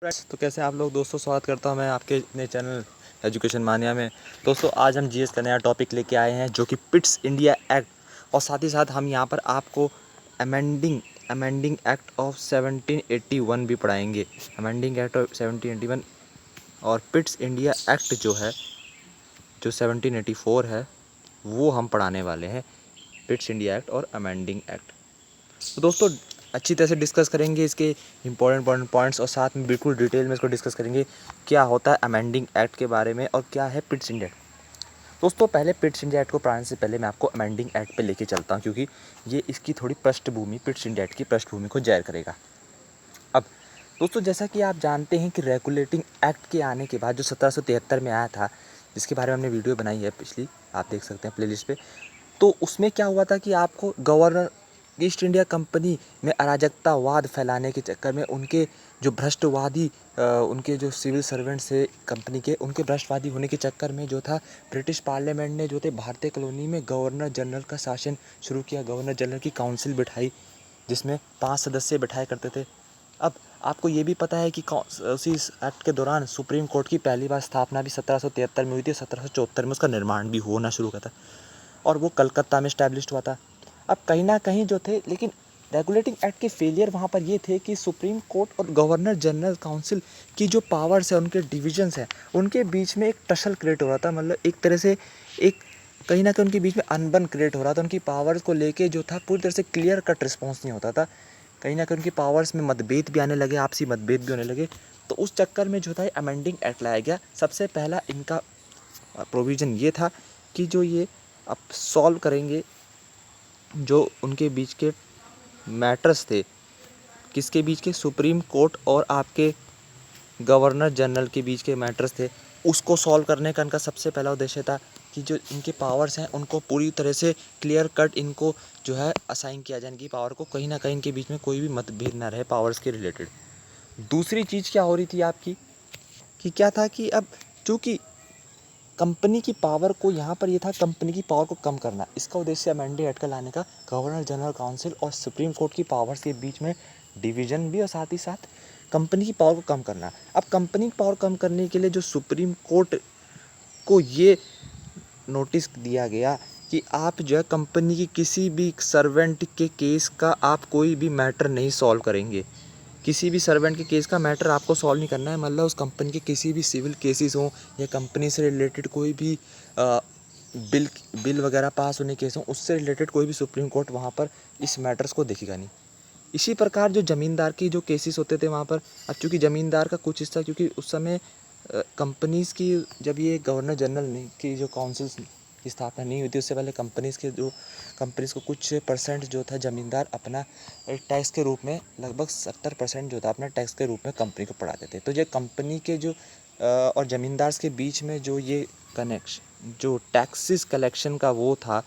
तो कैसे आप लोग दोस्तों, स्वागत करता हूं मैं आपके अपने चैनल एजुकेशन मानिया में। दोस्तों आज हम जीएस का नया टॉपिक लेके आए हैं जो कि पिट्स इंडिया एक्ट, और साथ ही साथ हम यहां पर आपको अमेंडिंग एक्ट ऑफ 1781 भी पढ़ाएंगे। अमेंडिंग एक्ट ऑफ 1781 और पिट्स इंडिया एक्ट जो है, जो 1784 है, वो हम पढ़ाने वाले हैं। पिट्स इंडिया एक्ट और अमेंडिंग एक्ट, तो दोस्तों अच्छी तरह से डिस्कस करेंगे इसके इंपॉर्टेंट पॉइंट्स, और साथ में बिल्कुल डिटेल में इसको डिस्कस करेंगे क्या होता है अमेंडिंग एक्ट के बारे में और क्या है पिट्स इंडिया एक्ट। दोस्तों पहले पिट्स इंडिया एक्ट को पढ़ाने से पहले मैं आपको अमेंडिंग एक्ट पे लेके चलता हूँ, क्योंकि ये इसकी थोड़ी पृष्ठभूमि, पिट्स इंडिया एक्ट की पृष्ठभूमि को जाहिर करेगा। अब दोस्तों जैसा कि आप जानते हैं कि रेगुलेटिंग एक्ट के आने के बाद जो 1773 में आया था, जिसके बारे में हमने वीडियो बनाई है पिछली, आप देख सकते हैं प्लेलिस्ट पे, तो उसमें क्या हुआ था कि आपको गवर्नर ईस्ट इंडिया कंपनी में अराजकतावाद फैलाने के चक्कर में उनके जो भ्रष्टवादी उनके जो सिविल सर्वेंट्स थे कंपनी के, उनके भ्रष्टवादी होने के चक्कर में जो था ब्रिटिश पार्लियामेंट ने जो थे भारतीय कॉलोनी में गवर्नर जनरल का शासन शुरू किया। गवर्नर जनरल की काउंसिल बिठाई जिसमें 5 सदस्य बिठाए करते थे। अब आपको ये भी पता है कि उसी एक्ट के दौरान सुप्रीम कोर्ट की पहली बार स्थापना भी 1773 में हुई थी। 1774 में उसका निर्माण भी होना शुरू हुआ था और वो कलकत्ता में इस्टेब्लिश हुआ था। अब कहीं ना कहीं जो थे, लेकिन रेगुलेटिंग एक्ट के फेलियर वहाँ पर ये थे कि सुप्रीम कोर्ट और गवर्नर जनरल काउंसिल की जो पावर्स है, उनके डिविजन्स हैं, उनके बीच में एक टसल क्रिएट हो रहा था। मतलब एक तरह से एक कहीं ना कहीं उनके बीच में अनबन क्रिएट हो रहा था। उनकी पावर्स को लेके जो था पूरी तरह से क्लियर कट रिस्पॉन्स नहीं होता था। कहीं ना कहीं उनकी पावर्स में मतभेद भी आने लगे, आपसी मतभेद भी होने लगे। तो उस चक्कर में जो था अमेंडिंग एक्ट लाया गया। सबसे पहला इनका प्रोविज़न ये था कि जो ये अब सॉल्व करेंगे जो उनके बीच के मैटर्स थे, किसके बीच के, सुप्रीम कोर्ट और आपके गवर्नर जनरल के बीच के मैटर्स थे, उसको सॉल्व करने का इनका सबसे पहला उद्देश्य था कि जो इनके पावर्स हैं उनको पूरी तरह से क्लियर कट इनको जो है असाइन किया जाए। इनकी पावर को कहीं ना कहीं इनके बीच में कोई भी मतभेद ना रहे पावर्स के रिलेटेड। दूसरी चीज़ क्या हो रही थी आपकी कि क्या था कि अब चूँकि कंपनी की पावर को, यहाँ पर ये था कंपनी की पावर को कम करना, इसका उद्देश्य अमेंडिंग एक्ट का लाने का गवर्नर जनरल काउंसिल और सुप्रीम कोर्ट की पावर्स के बीच में डिवीजन भी, और साथ ही साथ कंपनी की पावर को कम करना। अब कंपनी की पावर कम करने के लिए जो सुप्रीम कोर्ट को ये नोटिस दिया गया कि आप जो है कंपनी की किसी भी सर्वेंट के केस का आप कोई भी मैटर नहीं सॉल्व करेंगे। किसी भी सर्वेंट के केस का मैटर आपको सॉल्व नहीं करना है। मतलब उस कंपनी के किसी भी सिविल केसेस हों या कंपनी से रिलेटेड कोई भी बिल बिल वगैरह पास होने केस हों, उससे रिलेटेड कोई भी सुप्रीम कोर्ट वहाँ पर इस मैटर्स को देखेगा नहीं। इसी प्रकार जो ज़मींदार की जो केसेस होते थे वहाँ पर, अब चूँकि ज़मींदार का कुछ हिस्सा, क्योंकि उस समय कंपनीज़ की जब ये गवर्नर जनरल ने की जो काउंसिल की स्थापना नहीं हुई थी, उससे पहले कंपनीज़ को कुछ परसेंट जो था ज़मींदार अपना टैक्स के रूप में, लगभग 70% जो था अपना टैक्स के रूप में कंपनी को पड़ाते थे। तो ये कंपनी के जो और ज़मींदार के बीच में जो ये कनेक्शन, जो टैक्सेस कलेक्शन का वो था,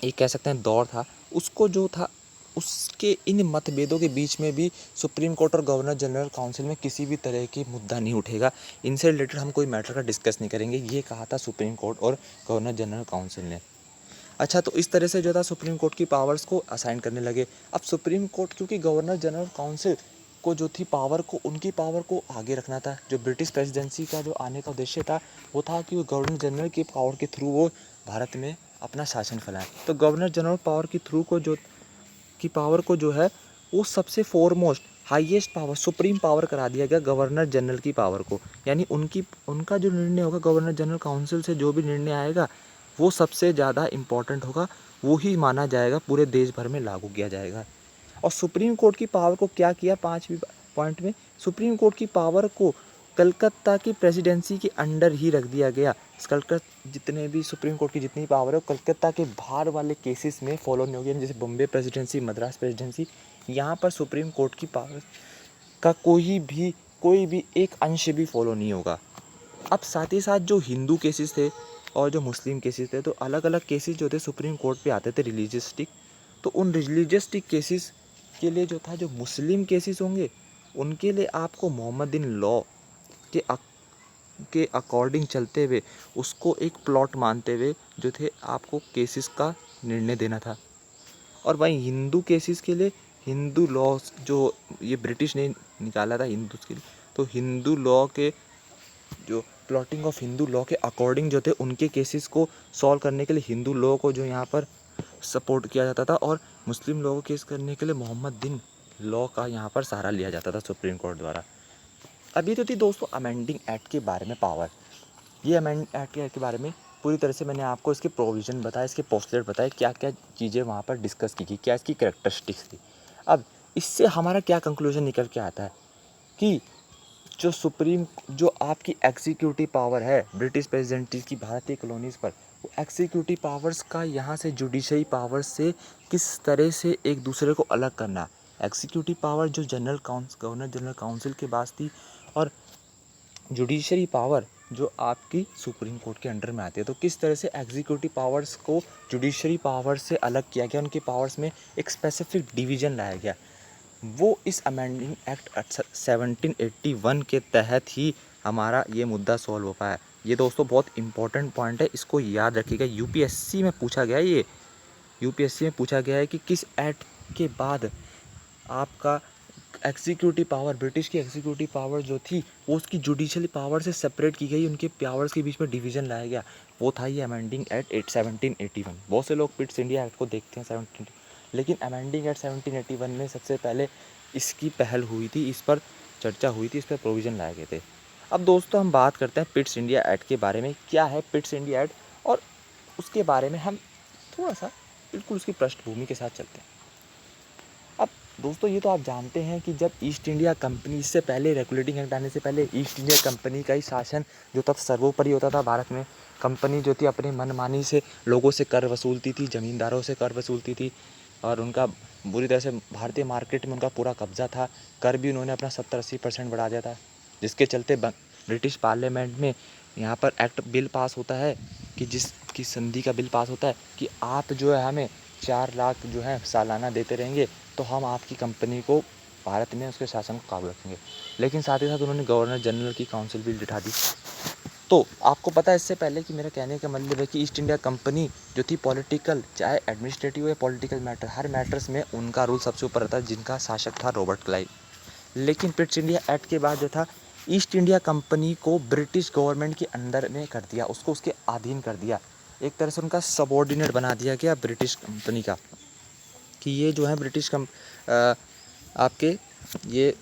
ये कह सकते हैं दौर था, उसको जो था उसके इन मतभेदों के बीच में भी सुप्रीम कोर्ट और गवर्नर जनरल काउंसिल में किसी भी तरह की मुद्दा नहीं उठेगा, इनसे रिलेटेड हम कोई मैटर का डिस्कस नहीं करेंगे, ये कहा था सुप्रीम कोर्ट और गवर्नर जनरल काउंसिल ने। अच्छा, तो इस तरह से जो था सुप्रीम कोर्ट की पावर्स को असाइन करने लगे। अब सुप्रीम कोर्ट, क्योंकि गवर्नर जनरल काउंसिल को जो थी पावर को, उनकी पावर को आगे रखना था। जो ब्रिटिश प्रेसिडेंसी का जो आने का उद्देश्य था वो था कि वो गवर्नर जनरल की पावर के थ्रू वो भारत में अपना शासन फैलाएं। तो गवर्नर जनरल पावर के थ्रू को जो की पावर को जो है वो सबसे foremost highest power, supreme power करा दिया गया गवर्नर जनरल की पावर को। यानी उनका जो निर्णय होगा, गवर्नर जनरल काउंसिल से जो भी निर्णय आएगा वो सबसे ज़्यादा इम्पॉर्टेंट होगा, वो ही माना जाएगा, पूरे देश भर में लागू किया जाएगा। और सुप्रीम कोर्ट की पावर को क्या किया, 5वीं पॉइंट में सुप्रीम कोर्ट की पावर को कलकत्ता की प्रेसिडेंसी के अंडर ही रख दिया गया। कलकत्ता जितने भी सुप्रीम कोर्ट की जितनी पावर है कलकत्ता के बाहर वाले केसेस में फॉलो नहीं होगी। जैसे बॉम्बे प्रेसिडेंसी, मद्रास प्रेसिडेंसी, यहाँ पर सुप्रीम कोर्ट की पावर का कोई भी एक अंश भी फॉलो नहीं होगा। अब साथ ही साथ जो हिंदू केसेस थे और जो मुस्लिम केसेस थे, तो अलग अलग केसेस जो थे सुप्रीम कोर्ट पे आते थे रिलीजियस्टिक। तो उन रिलीजियस्टिक केसेस के लिए जो था, जो मुस्लिम केसेस होंगे उनके लिए आपको मोहम्मदन लॉ के अकॉर्डिंग चलते हुए, उसको एक प्लॉट मानते हुए जो थे आपको केसेस का निर्णय देना था। और वहीं हिंदू केसेस के लिए हिंदू लॉ जो ये ब्रिटिश ने निकाला था हिंदू के लिए, तो हिंदू लॉ के जो प्लॉटिंग ऑफ हिंदू लॉ के अकॉर्डिंग जो थे उनके केसेस को सॉल्व करने के लिए हिंदू लॉ को जो यहाँ पर सपोर्ट किया जाता था, और मुस्लिम लॉ को केस करने के लिए मोहम्मद बिन लॉ का यहाँ पर सहारा लिया जाता था सुप्रीम कोर्ट द्वारा। अभी तो थी दोस्तों अमेंडिंग एक्ट के बारे में पावर। ये अमेंड एक्ट के बारे में पूरी तरह से मैंने आपको इसके प्रोविज़न बताया, इसके पोस्टलेट बताए, क्या क्या चीज़ें वहाँ पर डिस्कस की गई, क्या इसकी कैरेक्टरिस्टिक्स थी। अब इससे हमारा क्या कंक्लूजन निकल के आता है कि जो आपकी एग्जीक्यूटिव पावर है ब्रिटिश प्रेसिडेंसी की भारतीय कॉलोनीज़ पर, वो एग्जीक्यूटिव पावर्स का यहाँ से जुडिशरी पावर्स से किस तरह से एक दूसरे को अलग करना। एग्जीक्यूटिव पावर जो गवर्नर जनरल काउंसिल के पास थी, और जुडिशरी पावर जो आपकी सुप्रीम कोर्ट के अंडर में आती है। तो किस तरह से एग्जीक्यूटिव पावर्स को जुडिशरी पावर से अलग किया गया, उनके पावर्स में एक स्पेसिफिक डिवीज़न लाया गया, वो इस अमेंडिंग एक्ट 1781 के तहत ही हमारा ये मुद्दा सॉल्व हो पाया। ये दोस्तों बहुत इंपॉर्टेंट पॉइंट है, इसको याद रखिएगा। यूपीएससी में पूछा गया है, ये यूपीएससी में पूछा गया है कि किस एक्ट के बाद आपका एग्जीक्यूटिव पावर, ब्रिटिश की एग्जीक्यूटिव पावर जो थी वो उसकी जुडिशल पावर से सेपरेट की गई, उनके पावर्स के बीच में डिवीज़न लाया गया। वो था ये अमेंडिंग एक्ट 1781। बहुत से लोग पिट्स इंडिया एक्ट को देखते हैं 17, लेकिन अमेंडिंग एक्ट 1781 में सबसे पहले इसकी पहल हुई थी, इस पर चर्चा हुई थी, इस पर प्रोविज़न लाए गए थे। अब दोस्तों हम बात करते हैं पिट्स इंडिया एक्ट के बारे में। क्या है पिट्स इंडिया एक्ट, और उसके बारे में हम थोड़ा सा बिल्कुल उसकी पृष्ठभूमि के साथ चलते हैं। अब दोस्तों ये तो आप जानते हैं कि जब ईस्ट इंडिया कंपनी, इससे पहले रेगुलेटिंग एक्ट आने से पहले ईस्ट इंडिया कंपनी का ही शासन जो था सर्वोपरि होता था भारत में। कंपनी जो थी अपनी मनमानी से लोगों से कर वसूलती थी, ज़मींदारों से कर वसूलती थी, और उनका बुरी तरह से भारतीय मार्केट में उनका पूरा कब्जा था। कर भी उन्होंने अपना 70-80% बढ़ा दिया था, जिसके चलते ब्रिटिश पार्लियामेंट में यहाँ पर एक्ट बिल पास होता है कि जिसकी संधि का बिल पास होता है कि आप जो है हमें 4 लाख जो है सालाना देते रहेंगे, तो हम आपकी कंपनी को भारत में उसके शासन को काबू रखेंगे। लेकिन साथ ही साथ उन्होंने गवर्नर जनरल की काउंसिल भी बिठा दी। तो आपको पता है इससे पहले कि मेरा कहने का मतलब है कि ईस्ट इंडिया कंपनी जो थी पॉलिटिकल, चाहे एडमिनिस्ट्रेटिव या पॉलिटिकल मैटर, हर मैटर्स में उनका रूल सबसे ऊपर रहता है, जिनका शासक था रॉबर्ट क्लाइव। लेकिन पिट्स इंडिया एक्ट के बाद जो था ईस्ट इंडिया कंपनी को ब्रिटिश गवर्नमेंट के अंदर में कर दिया, उसको उसके अधीन कर दिया, एक तरह से उनका सबॉर्डिनेट बना दिया गया ब्रिटिश कंपनी का, कि ये जो है आपके ये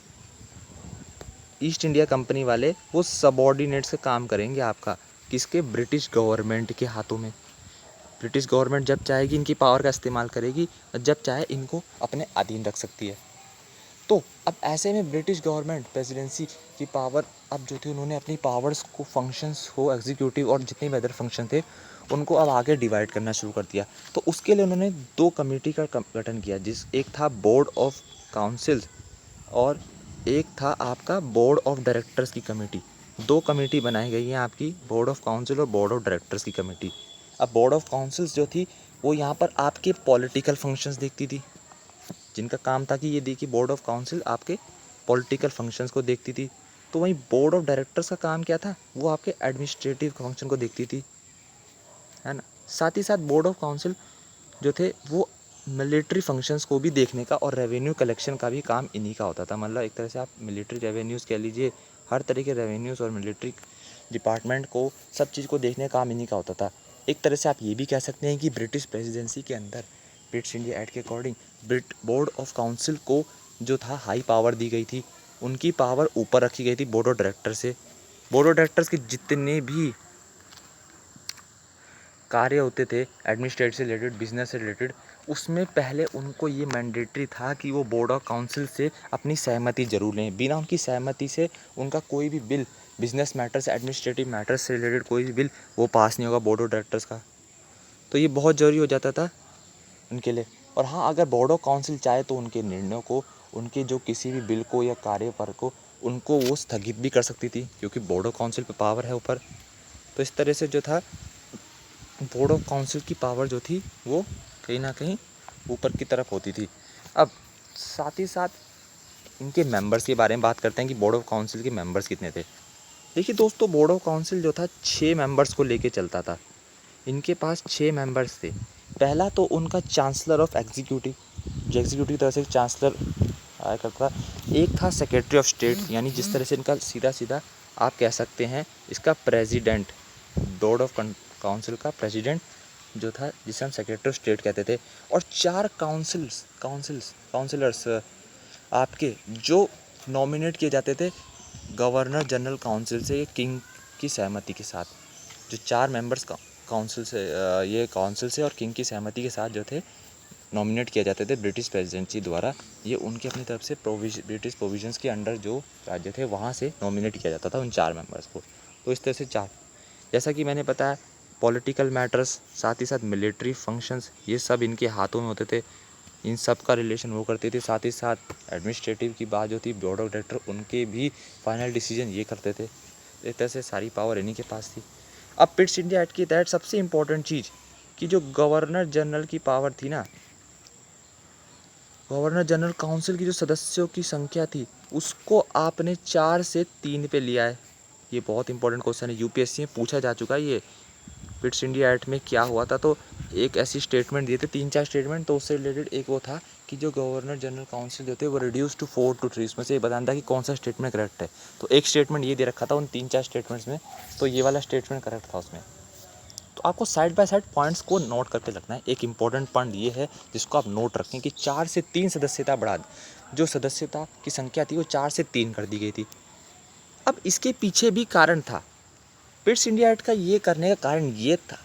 ईस्ट इंडिया कंपनी वाले वो सबॉर्डिनेट से काम करेंगे आपका, किसके, ब्रिटिश गवर्नमेंट के हाथों में। ब्रिटिश गवर्नमेंट जब चाहेगी इनकी पावर का इस्तेमाल करेगी, और जब चाहे इनको अपने अधीन रख सकती है। तो अब ऐसे में ब्रिटिश गवर्नमेंट प्रेसिडेंसी की पावर अब जो थी, उन्होंने अपनी पावर्स को, फंक्शंस को, एग्जीक्यूटिव और जितने भी अदर फंक्शन थे उनको अब आगे डिवाइड करना शुरू कर दिया। तो उसके लिए उन्होंने 2 कमेटी का गठन किया, एक था बोर्ड ऑफ काउंसिल और एक था आपका बोर्ड ऑफ डायरेक्टर्स की कमेटी। 2 कमेटी बनाई गई हैं आपकी, बोर्ड ऑफ काउंसिल और बोर्ड ऑफ डायरेक्टर्स की कमेटी। अब बोर्ड ऑफ काउंसिल्स जो थी वो यहाँ पर आपके पॉलिटिकल फंक्शंस देखती थी, जिनका काम था कि ये देखिए बोर्ड ऑफ काउंसिल आपके पॉलिटिकल फंक्शंस को देखती थी। तो वहीं बोर्ड ऑफ डायरेक्टर्स का काम क्या था, वो आपके एडमिनिस्ट्रेटिव फंक्शन को देखती थी, है ना। साथ ही साथ बोर्ड ऑफ काउंसिल जो थे वो मिलिट्री फंक्शंस को भी देखने का और रेवेन्यू कलेक्शन का भी काम इन्हीं का होता था। मतलब एक तरह से आप मिलिट्री रेवेन्यूज़ कह लीजिए, हर तरह के रेवेन्यूज़ और मिलिट्री डिपार्टमेंट को, सब चीज़ को देखने का काम इन्हीं का होता था। एक तरह से आप ये भी कह सकते हैं कि ब्रिटिश प्रेसिडेंसी के अंदर ब्रिटिश इंडिया एक्ट के अकॉर्डिंग बोर्ड ऑफ काउंसिल को जो था हाई पावर दी गई थी, उनकी पावर ऊपर रखी गई थी बोर्ड ऑफ डायरेक्टर से। बोर्ड ऑफ डायरेक्टर्स के जितने भी कार्य होते थे एडमिनिस्ट्रेट से रिलेटेड, बिजनेस से रिलेटेड, उसमें पहले उनको ये मैंडेटरी था कि वो बोर्ड ऑफ काउंसिल से अपनी सहमति जरूर लें। बिना उनकी सहमति से उनका कोई भी bill, business matters, administrative matters से रिलेटेड कोई भी बिल वो पास नहीं होगा बोर्ड ऑफ डायरेक्टर्स का। तो ये बहुत ज़रूरी हो जाता था उनके लिए। और हाँ, अगर बोर्ड ऑफ काउंसिल चाहे तो उनके निर्णयों को, उनके जो किसी भी बिल को या कार्य पर को, उनको वो स्थगित भी कर सकती थी, क्योंकि बोर्ड ऑफ काउंसिल पे पावर है ऊपर। तो इस तरह से जो था बोर्ड ऑफ काउंसिल की पावर जो थी वो कहीं ना कहीं ऊपर की तरफ होती थी। अब साथ ही साथ इनके मेंबर्स के बारे में बात करते हैं कि बोर्ड ऑफ काउंसिल के मेंबर्स कितने थे। देखिए दोस्तों, बोर्ड ऑफ काउंसिल जो था 6 मेंबर्स को लेके चलता था। इनके पास 6 मेंबर्स थे। पहला तो उनका चांसलर ऑफ एग्जीक्यूटिव, जो एग्जीक्यूटिव की तरफ से चांसलर आया करता था। एक था सेक्रेटरी ऑफ स्टेट, यानी जिस तरह से इनका सीधा सीधा आप कह सकते हैं इसका प्रेसिडेंट, बोर्ड ऑफ काउंसिल का प्रेसिडेंट जो था, जिसे हम सेक्रेटरी ऑफ स्टेट कहते थे। और 4 काउंसिलर्स आपके जो नॉमिनेट किए जाते थे गवर्नर जनरल काउंसिल से, किंग की सहमति के साथ। जो 4 मेंबर्स काउंसिल से ये काउंसिल से और किंग की सहमति के साथ जो थे नॉमिनेट किए जाते थे ब्रिटिश प्रेसिडेंसी द्वारा। ये उनके अपनी तरफ से ब्रिटिश प्रोविजंस के अंडर जो राज्य थे वहाँ से नॉमिनेट किया जाता था उन 4 मेंबर्स को। तो इस तरह से 4, जैसा कि मैंने बताया, पॉलिटिकल मैटर्स, साथ ही साथ मिलिट्री फंक्शंस, ये सब इनके हाथों में होते थे। इन सब का रिलेशन वो करते थे। साथ ही साथ एडमिनिस्ट्रेटिव की बात जो थी, बोर्ड ऑफ डायरेक्टर, उनके भी फाइनल डिसीजन ये करते थे। इस तरह से सारी पावर इन्हीं के पास थी। अब पिट्स इंडिया एक्ट के तहत सबसे इम्पोर्टेंट चीज़ कि जो गवर्नर जनरल की पावर थी ना, गवर्नर जनरल काउंसिल की जो सदस्यों की संख्या थी उसको आपने 4 से 3 पे लिया है। ये बहुत इंपॉर्टेंट क्वेश्चन है, यूपीएससी में पूछा जा चुका है। ये पिट्स इंडिया एक्ट में क्या हुआ था, तो एक ऐसी स्टेटमेंट दिए थे, 3-4 स्टेटमेंट। तो उससे रिलेटेड एक वो था कि जो गवर्नर जनरल काउंसिल जो थे वो रिड्यूस टू 4 to 3, उसमें से ये बताना था कि कौन सा स्टेटमेंट करेक्ट है। तो एक स्टेटमेंट ये दे रखा था उन 3-4 स्टेटमेंट्स में, तो ये वाला स्टेटमेंट करेक्ट था उसमें। तो आपको साइड बाय साइड पॉइंट्स को नोट करके रखना है। एक इंपॉर्टेंट पॉइंट ये है जिसको आप नोट रखें कि 4 से 3 सदस्यता बढ़ा, जो सदस्यता की संख्या थी वो 4 से 3 कर दी गई थी। अब इसके पीछे भी कारण था। पिट्स इंडिया एक्ट का ये करने का कारण ये था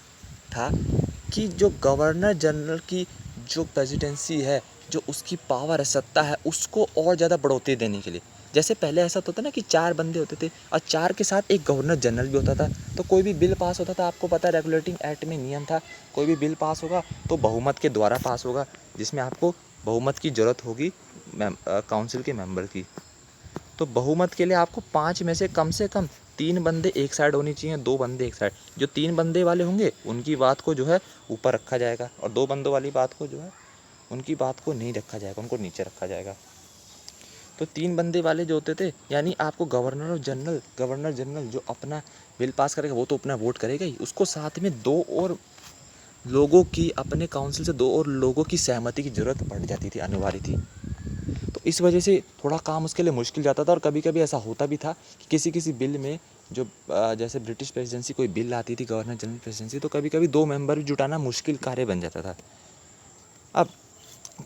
कि जो गवर्नर जनरल की जो प्रेसिडेंसी है, जो उसकी पावर है, सत्ता है, उसको और ज़्यादा बढ़ोतरी देने के लिए। जैसे पहले ऐसा होता था ना कि 4 बंदे होते थे और 4 के साथ एक गवर्नर जनरल भी होता था। तो कोई भी बिल पास होता था, आपको पता है रेगुलेटिंग एक्ट में नियम था, कोई भी बिल पास होगा तो बहुमत के द्वारा पास होगा, जिसमें आपको बहुमत की ज़रूरत होगी काउंसिल के मेंबर की। तो बहुमत के लिए आपको 5 में से कम 3 बंदे एक साइड होनी चाहिए, 2 बंदे एक साइड। जो 3 बंदे वाले होंगे उनकी बात को जो है ऊपर रखा जाएगा, और 2 बंदों वाली बात को जो है उनकी बात को नहीं रखा जाएगा, उनको नीचे रखा जाएगा। तो 3 बंदे वाले जो होते थे, यानी आपको गवर्नर जनरल जो अपना बिल पास करेगा वो तो अपना वोट करेगा ही, उसको साथ में 2 और लोगों की, अपने काउंसिल से 2 और लोगों की सहमति की ज़रूरत पड़ जाती थी, अनिवार्य थी। तो इस वजह से थोड़ा काम उसके लिए मुश्किल जाता था। और कभी कभी ऐसा होता भी था कि किसी बिल में जो जैसे ब्रिटिश प्रेसिडेंसी कोई बिल आती थी, गवर्नर जनरल प्रेसिडेंसी, तो कभी कभी 2 मेंबर जुटाना मुश्किल कार्य बन जाता था। अब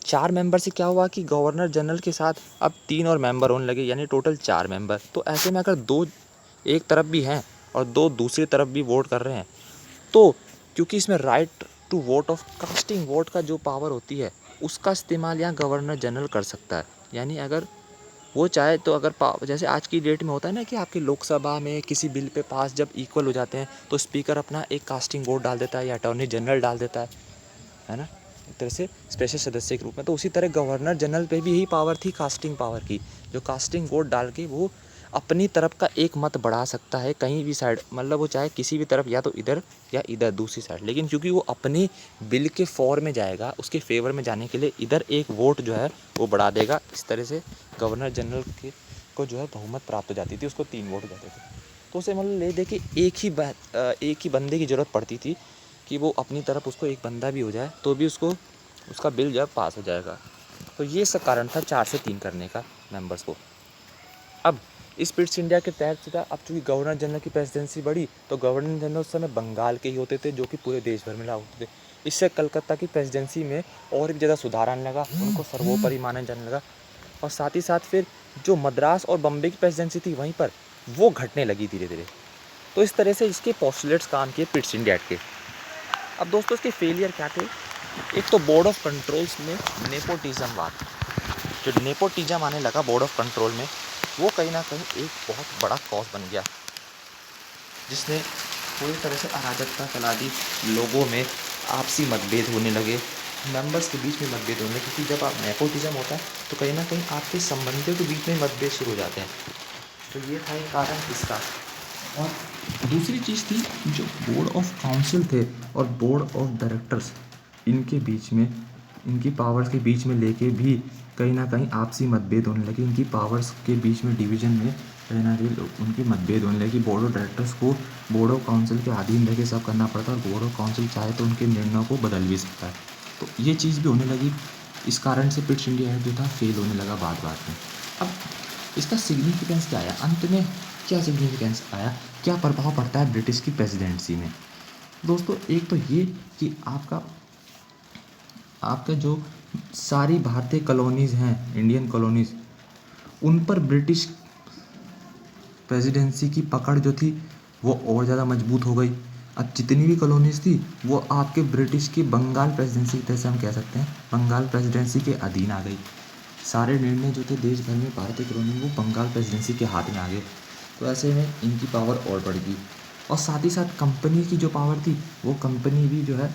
4 मेंबर से क्या हुआ कि गवर्नर जनरल के साथ अब 3 और मेंबर होने लगे, यानी टोटल 4 मेंबर। तो ऐसे में अगर 2 एक तरफ भी हैं और 2 दूसरी तरफ भी वोट कर रहे हैं, तो क्योंकि इसमें right to vote of casting vote का जो पावर होती है उसका इस्तेमाल यहाँ गवर्नर जनरल कर सकता है। यानी अगर वो चाहे तो, अगर जैसे आज की डेट में होता है ना कि आपकी लोकसभा में किसी बिल पे पास जब इक्वल हो जाते हैं तो स्पीकर अपना एक कास्टिंग वोट डाल देता है या अटॉर्नी जनरल डाल देता है ना, एक तरह से स्पेशल सदस्य के रूप में। तो उसी तरह गवर्नर जनरल पे भी यही पावर थी कास्टिंग पावर की, जो कास्टिंग वोट डाल के वो अपनी तरफ का एक मत बढ़ा सकता है कहीं भी साइड, मतलब वो चाहे किसी भी तरफ, या तो इधर या इधर दूसरी साइड, लेकिन क्योंकि वो अपने बिल के फॉर में जाएगा, उसके फेवर में जाने के लिए इधर एक वोट जो है वो बढ़ा देगा। इस तरह से गवर्नर जनरल के को जो है बहुमत प्राप्त हो जाती थी, उसको 3 वोट जाते थे। तो उसे मतलब ले दे के एक ही बंदे की ज़रूरत पड़ती थी कि वो अपनी तरफ, उसको एक बंदा भी हो जाए तो भी उसको उसका बिल जो है पास हो जाएगा। तो ये सब कारण था 4 से 3 करने का मेंबर्स को। अब इस पिट्स इंडिया के तहत से था, अब चूँकि गवर्नर जनरल की प्रेसिडेंसी बढ़ी तो गवर्नर जनरल उस समय बंगाल के ही होते थे, जो कि पूरे देश भर में लागू होते थे। इससे कलकत्ता की प्रेसिडेंसी में और भी ज़्यादा सुधार आने लगा, उनको सर्वोपरि माना जाने लगा। और साथ ही साथ फिर जो मद्रास और बम्बई की प्रेसिडेंसी थी वहीं पर वो घटने लगी धीरे धीरे। तो इस तरह से इसके पोस्टुलेट्स काम किए पिट्स इंडिया एक्ट के। अब दोस्तों इसके फेलियर क्या थे? एक तो बोर्ड ऑफ कंट्रोल्स में नेपोटिज्म जो नेपोटिज्म आने लगा बोर्ड ऑफ कंट्रोल में, वो कहीं ना कहीं एक बहुत बड़ा कॉज बन गया, जिसने पूरी तरह से अराजकता फैला दी। लोगों में आपसी मतभेद होने लगे, मेंबर्स के बीच में मतभेद होने लगे, क्योंकि जब आप नेपोटिज्म होता है तो कहीं ना कहीं आपके संबंधियों के बीच में मतभेद शुरू हो जाते हैं। तो ये था एक कारण इसका। और दूसरी चीज़ थी, जो बोर्ड ऑफ काउंसिल थे और बोर्ड ऑफ डायरेक्टर्स, इनके बीच में, इनकी पावर्स के बीच में लेके भी कहीं ना कहीं आपसी मतभेद होने लगे। इनकी पावर्स के बीच में डिवीज़न में कहीं ना कहीं उनकी मतभेद होने लगी। बोर्ड ऑफ डायरेक्टर्स को बोर्ड ऑफ काउंसिल के अधीन रह के सब करना पड़ता है, और बोर्ड ऑफ काउंसिल चाहे तो उनके निर्णयों को बदल भी सकता है। तो ये चीज़ भी होने लगी। इस कारण से ब्रिटिश इंडिया एक्ट जो था फेल होने लगा बात बात में। अब इसका सिग्निफिकेंस क्या आया, अंत में क्या सिग्निफिकेंस आया, क्या प्रभाव पड़ता है ब्रिटिश की प्रेसिडेंसी में। दोस्तों एक तो ये कि आपका जो सारी भारतीय कॉलोनीज़ हैं, इंडियन कॉलोनीज़, उन पर ब्रिटिश प्रेसिडेंसी की पकड़ जो थी वो और ज़्यादा मजबूत हो गई। अब जितनी भी कॉलोनीज़ थी वो आपके ब्रिटिश की बंगाल प्रेसिडेंसी जैसे हम कह सकते हैं, बंगाल प्रेसिडेंसी के अधीन आ गई। सारे निर्णय जो थे देश भर में भारतीय कॉलोनी वो बंगाल प्रेसिडेंसी के हाथ में आ गए। तो ऐसे में इनकी पावर और बढ़ गई और साथ ही साथ कंपनी की जो पावर थी वो कंपनी भी जो है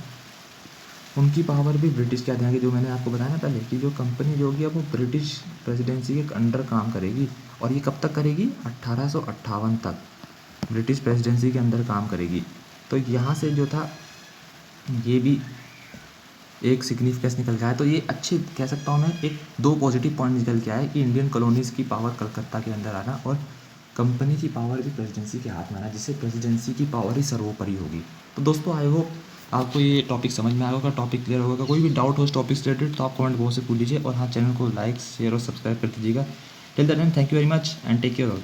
उनकी पावर भी ब्रिटिश के अधीन आ गई। जो मैंने आपको बताया ना पहले कि जो कंपनी जो होगी अब वो ब्रिटिश प्रेसिडेंसी के अंडर काम करेगी और ये कब तक करेगी, 1858 तक ब्रिटिश प्रेसिडेंसी के अंदर काम करेगी। तो यहाँ से जो था ये भी एक सिग्निफिकेंस निकल के आया। तो ये अच्छे कह सकता हूँ मैं, एक दो पॉजिटिव पॉइंट निकल के आए कि इंडियन कॉलोनीज़ की पावर कलकत्ता के अंदर आना और कंपनी की पावर भी प्रेसिडेंसी के हाथ में आना, जिससे प्रेसिडेंसी की पावर ही सर्वोपरि होगी। तो दोस्तों आई होप आपको ये टॉपिक समझ में आया होगा, टॉपिक क्लियर होगा। कोई भी डाउट हो इस टॉपिक से रिलेटेड तो आप कमेंट बॉक्स से पूछ लीजिए और हाँ, चैनल को लाइक शेयर और सब्सक्राइब कर दीजिएगा। Till the time thank you very much and take care all.